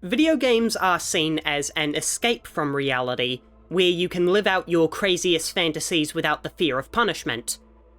Video games are seen as an escape from reality, where you can live out your craziest fantasies without the fear of punishment.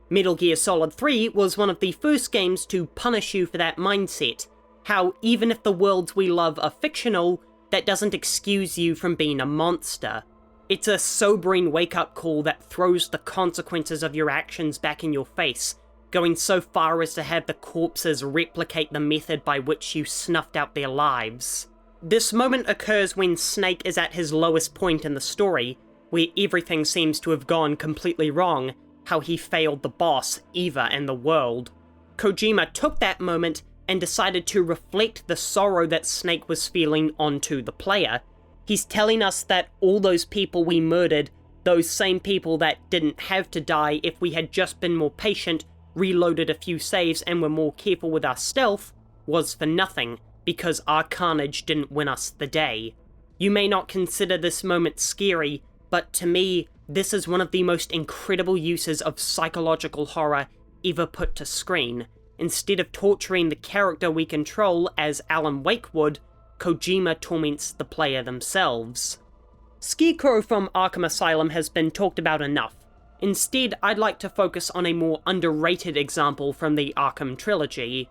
Metal Gear Solid 3 was one of the first games to punish you for that mindset, how even if the worlds we love are fictional, that doesn't excuse you from being a monster. It's a sobering wake-up call that throws the consequences of your actions back in your face, going so far as to have the corpses replicate the method by which you snuffed out their lives. This moment occurs when Snake is at his lowest point in the story, where everything seems to have gone completely wrong, how he failed the boss, Eva, and the world. Kojima took that moment and decided to reflect the sorrow that Snake was feeling onto the player. He's telling us that all those people we murdered, those same people that didn't have to die if we had just been more patient, reloaded a few saves and were more careful with our stealth, was for nothing, because our carnage didn't win us the day. You may not consider this moment scary, but to me, this is one of the most incredible uses of psychological horror ever put to screen. Instead of torturing the character we control as Alan Wake would, Kojima torments the player themselves. Scarecrow from Arkham Asylum has been talked about enough. Instead, I'd like to focus on a more underrated example from the Arkham trilogy.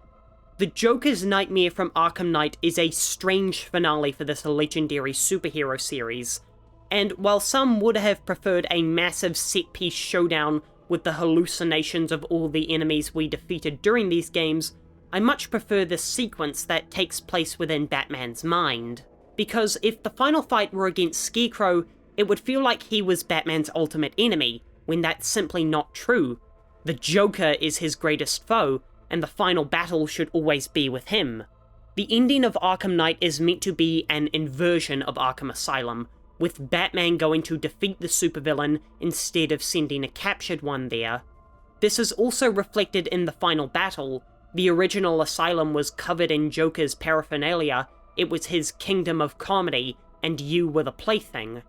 The Joker's nightmare from Arkham Knight is a strange finale for this legendary superhero series, and while some would have preferred a massive set-piece showdown with the hallucinations of all the enemies we defeated during these games, I much prefer the sequence that takes place within Batman's mind. Because if the final fight were against Scarecrow, it would feel like he was Batman's ultimate enemy, when that's simply not true. The Joker is his greatest foe, and the final battle should always be with him. The ending of Arkham Knight is meant to be an inversion of Arkham Asylum, with Batman going to defeat the supervillain instead of sending a captured one there. This is also reflected in the final battle. The original Asylum was covered in Joker's paraphernalia, it was his kingdom of comedy, and you were the plaything.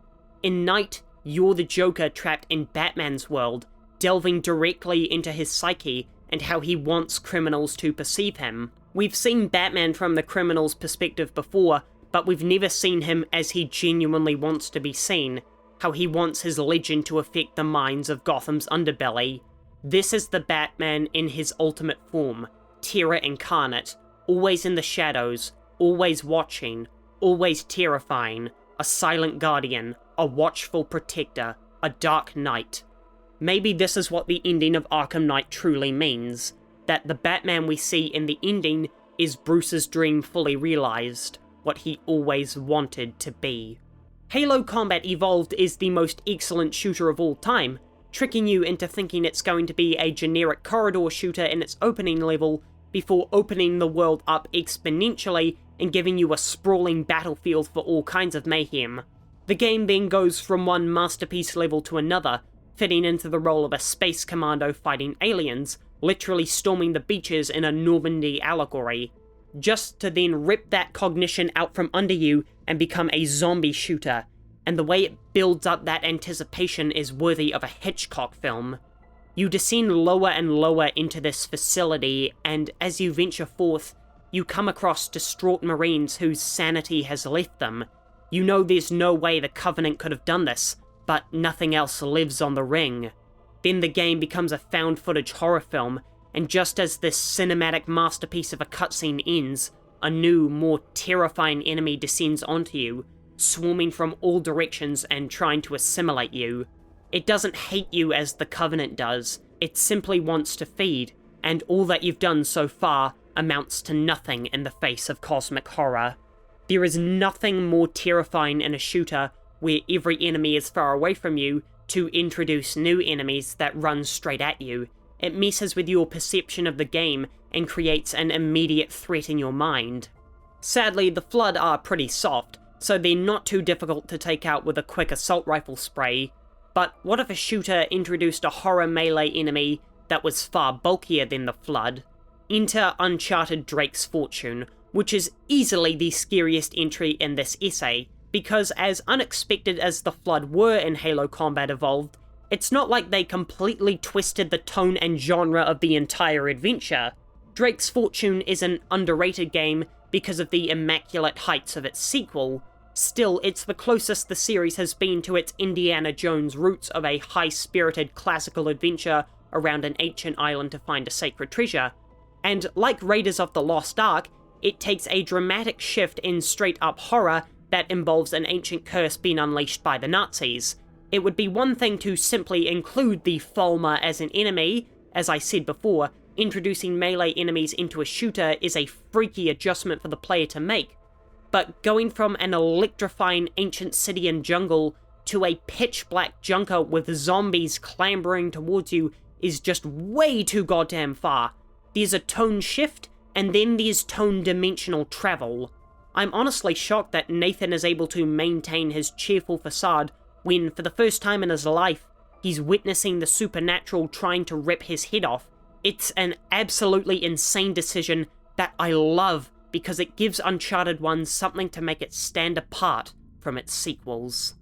In Knight, you're the Joker trapped in Batman's world, delving directly into his psyche and how he wants criminals to perceive him. We've seen Batman from the criminal's perspective before, but we've never seen him as he genuinely wants to be seen, how he wants his legend to affect the minds of Gotham's underbelly. This is the Batman in his ultimate form, terror incarnate, always in the shadows, always watching, always terrifying, a silent guardian, a watchful protector, a dark knight. Maybe this is what the ending of Arkham Knight truly means, that the Batman we see in the ending is Bruce's dream fully realized, what he always wanted to be. Halo Combat Evolved is the most excellent shooter of all time, tricking you into thinking it's going to be a generic corridor shooter in its opening level, before opening the world up exponentially and giving you a sprawling battlefield for all kinds of mayhem. The game then goes from one masterpiece level to another, fitting into the role of a space commando fighting aliens, literally storming the beaches in a Normandy allegory, just to then rip that cognition out from under you and become a zombie shooter, and the way it builds up that anticipation is worthy of a Hitchcock film. You descend lower and lower into this facility, and as you venture forth, you come across distraught Marines whose sanity has left them. You know there's no way the Covenant could have done this, but nothing else lives on the ring. Then the game becomes a found-footage horror film, and just as this cinematic masterpiece of a cutscene ends, a new, more terrifying enemy descends onto you, swarming from all directions and trying to assimilate you. It doesn't hate you as the Covenant does, it simply wants to feed, and all that you've done so far amounts to nothing in the face of cosmic horror. There is nothing more terrifying in a shooter where every enemy is far away from you to introduce new enemies that run straight at you. It messes with your perception of the game and creates an immediate threat in your mind. Sadly, the Flood are pretty soft, so they're not too difficult to take out with a quick assault rifle spray. But what if a shooter introduced a horror melee enemy that was far bulkier than the Flood? Enter Uncharted Drake's Fortune, which is easily the scariest entry in this essay, because as unexpected as the Flood were in Halo Combat Evolved, it's not like they completely twisted the tone and genre of the entire adventure. Drake's Fortune is an underrated game because of the immaculate heights of its sequel. Still, it's the closest the series has been to its Indiana Jones roots of a high-spirited classical adventure around an ancient island to find a sacred treasure. And like Raiders of the Lost Ark, it takes a dramatic shift in straight-up horror that involves an ancient curse being unleashed by the Nazis. It would be one thing to simply include the Falmer as an enemy. As I said before, introducing melee enemies into a shooter is a freaky adjustment for the player to make. But going from an electrifying ancient city and jungle to a pitch-black junker with zombies clambering towards you is just way too goddamn far. There's a tone shift, and then there's tone dimensional travel. I'm honestly shocked that Nathan is able to maintain his cheerful facade when, for the first time in his life, he's witnessing the supernatural trying to rip his head off. It's an absolutely insane decision that I love because it gives Uncharted 1 something to make it stand apart from its sequels.